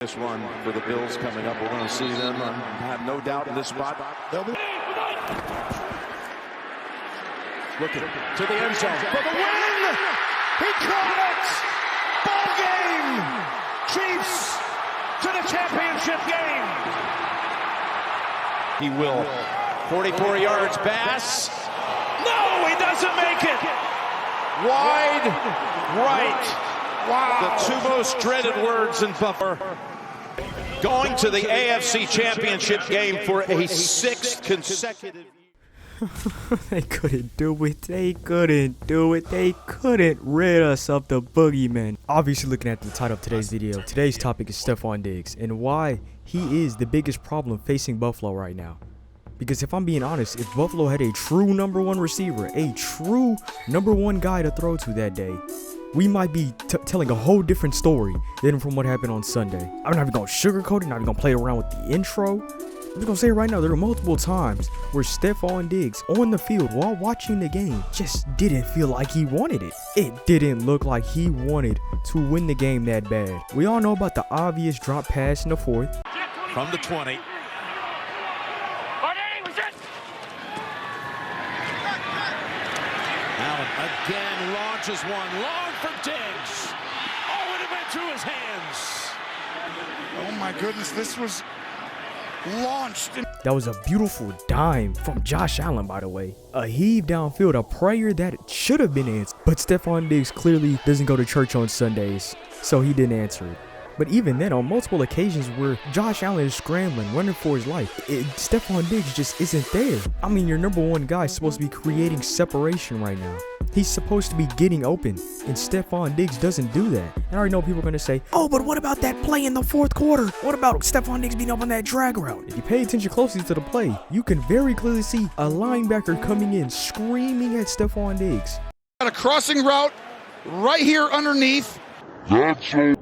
This one for the Bills coming up. We're going to see them. I have no doubt in this spot. They'll be looking to the end zone for the win. He caught it. Ball game. Chiefs to the championship game. He will. 44 yards. Bass. No, he doesn't make it. Wide right. Wow. The two most dreaded words in Buffalo. Going to the AFC Championship game for a sixth consecutive. They couldn't do it. They couldn't do it. They couldn't rid us of the boogeyman. Obviously, looking at the title of today's video, today's topic is Stefon Diggs and why he is the biggest problem facing Buffalo right now. Because if I'm being honest, if Buffalo had a true #1 receiver, a true #1 guy to throw to that day, we might be telling a whole different story than from what happened on Sunday. I'm not even going to sugarcoat it, not even going to play around with the intro. I'm just going to say it right now, there are multiple times where Stefon Diggs on the field while watching the game just didn't feel like he wanted it. It didn't look like he wanted to win the game that bad. We all know about the obvious drop pass in the fourth. From the 20. Allen again launches one long for Diggs. Oh, and it went through his hands. Oh my goodness, this was launched. That was a beautiful dime from Josh Allen, by the way. A heave downfield, a prayer that should have been answered. But Stefon Diggs clearly doesn't go to church on Sundays, so he didn't answer it. But even then, on multiple occasions where Josh Allen is scrambling, running for his life, Stefon Diggs just isn't there. I mean, your #1 guy is supposed to be creating separation right now. He's supposed to be getting open, and Stefon Diggs doesn't do that. And I already know people are going to say, oh, but what about that play in the fourth quarter? What about Stefon Diggs being up on that drag route? If you pay attention closely to the play, you can very clearly see a linebacker coming in, screaming at Stefon Diggs. Got a crossing route right here underneath. That's it.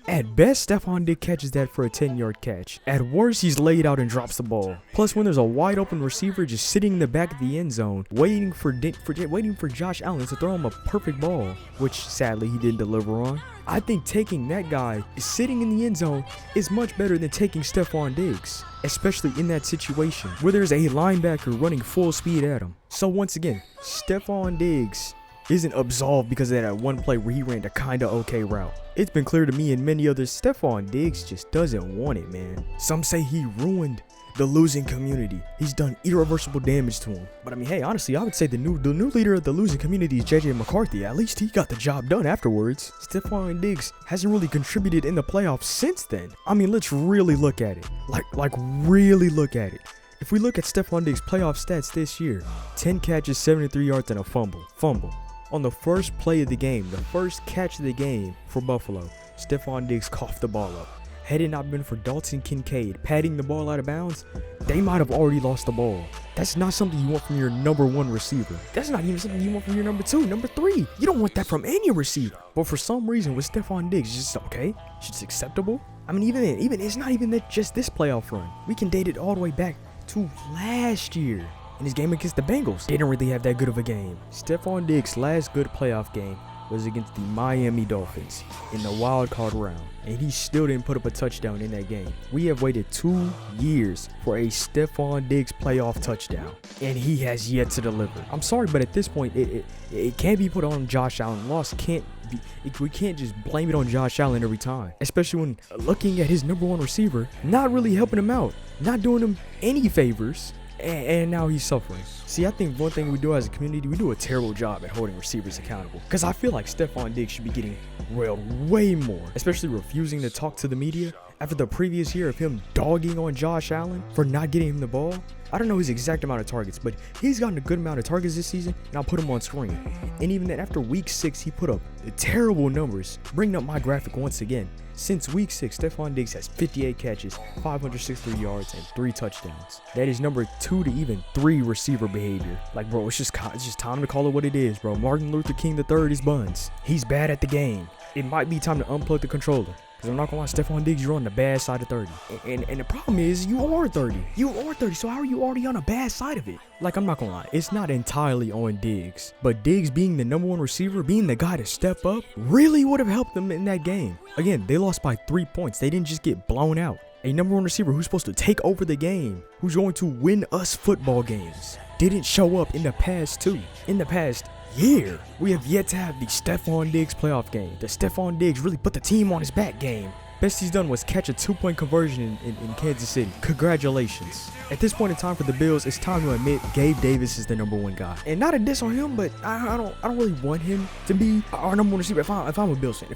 At best, Stefon Diggs catches that for a 10-yard catch. At worst, he's laid out and drops the ball. Plus, when there's a wide open receiver just sitting in the back of the end zone, waiting for Josh Allen to throw him a perfect ball, which sadly he didn't deliver on. I think taking that guy sitting in the end zone is much better than taking Stefon Diggs, especially in that situation where there's a linebacker running full speed at him. So once again, Stefon Diggs isn't absolved because of that one play where he ran a kinda okay route. It's been clear to me and many others, Stefon Diggs just doesn't want it, man. Some say he ruined the losing community. He's done irreversible damage to him. But I mean, hey, honestly, I would say the new leader of the losing community is JJ McCarthy. At least he got the job done afterwards. Stefon Diggs hasn't really contributed in the playoffs since then. I mean, let's really look at it. Like really look at it. If we look at Stefon Diggs' playoff stats this year, 10 catches, 73 yards, and a fumble. On the first play of the game, the first catch of the game for Buffalo, Stefon Diggs coughed the ball up. Had it not been for Dalton Kincaid patting the ball out of bounds, they might have already lost the ball. That's not something you want from your #1 receiver. That's not even something you want from your #2, #3. You don't want that from any receiver. But for some reason with Stefon Diggs, it's just okay. It's just acceptable. I mean, even it's not even that just this playoff run. We can date it all the way back to last year. In his game against the Bengals, they didn't really have that good of a game. Stefon Diggs' last good playoff game was against the Miami Dolphins in the wild card round, and he still didn't put up a touchdown in that game. We have waited 2 years for a Stefon Diggs playoff touchdown, and he has yet to deliver. I'm sorry, but at this point, it can't be put on Josh Allen. Loss can't be. We can't just blame it on Josh Allen every time, especially when looking at his #1 receiver, not really helping him out, not doing him any favors. And now he's suffering. See, I think one thing we do as a community, we do a terrible job at holding receivers accountable. Because I feel like Stefon Diggs should be getting railed way more, especially refusing to talk to the media after the previous year of him dogging on Josh Allen for not getting him the ball. I don't know his exact amount of targets, but he's gotten a good amount of targets this season, and I'll put him on screen. And even then, after week 6, he put up terrible numbers, bringing up my graphic once again. Since week 6, Stefon Diggs has 58 catches, 563 yards, and 3 touchdowns. That is #2 to even 3 receiver behavior. Like, bro, it's just time to call it what it is, bro. Martin Luther King III is buns. He's bad at the game. It might be time to unplug the controller. Because I'm not gonna lie, Stefon Diggs, you're on the bad side of 30. And the problem is, you are 30. You are 30, so how are you already on the bad side of it? Like, I'm not gonna lie, it's not entirely on Diggs. But Diggs being the #1 receiver, being the guy to step up, really would have helped them in that game. Again, they lost by 3 points. They didn't just get blown out. A #1 receiver who's supposed to take over the game, who's going to win us football games, didn't show up in the past two. In the past year, we have yet to have the Stefon Diggs playoff game. The Stefon Diggs really put the team on his back game. Best he's done was catch a 2-point conversion in Kansas City. Congratulations. At this point in time for the Bills, it's time to admit Gabe Davis is the #1 guy. And not a diss on him, but I don't really want him to be our #1 receiver. If I'm a Bills fan,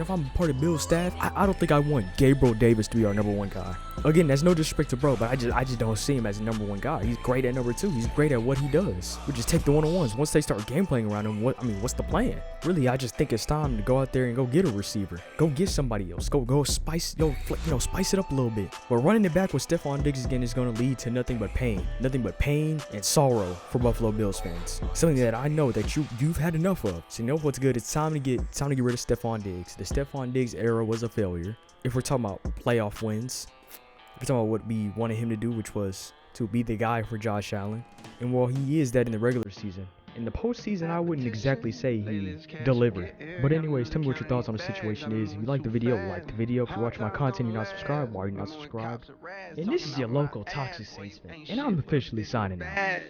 if I'm a part of Bills staff, I don't think I want Gabriel Davis to be our #1 guy. Again, that's no disrespect to bro, but I just don't see him as a #1 guy. He's great at #2. He's great at what he does. We just take the one-on-ones. Once they start game playing around him, what's the plan? Really, I just think it's time to go out there and go get a receiver. Go get somebody else. Go spice it up a little bit. But running it back with Stefon Diggs again is going to lead to nothing but pain and sorrow for Buffalo Bills fans. Something that I know that you've had enough of. So you know what's good? It's time to get rid of Stefon Diggs. The Stefon Diggs era was a failure. If we're talking about playoff wins, if we're talking about what we wanted him to do, which was to be the guy for Josh Allen, and while he is that in the regular season, in the postseason, I wouldn't exactly say he delivered. But anyways, tell me what your thoughts on the situation is. If you like the video, like the video. If you're watching my content, you're not subscribed, why are you not subscribed? And this is your local Toxic Saints fan, and I'm officially signing out.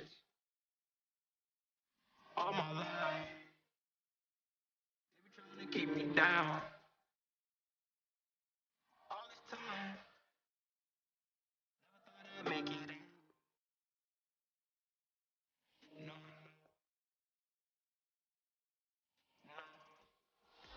All my life, they were trying to keep me down.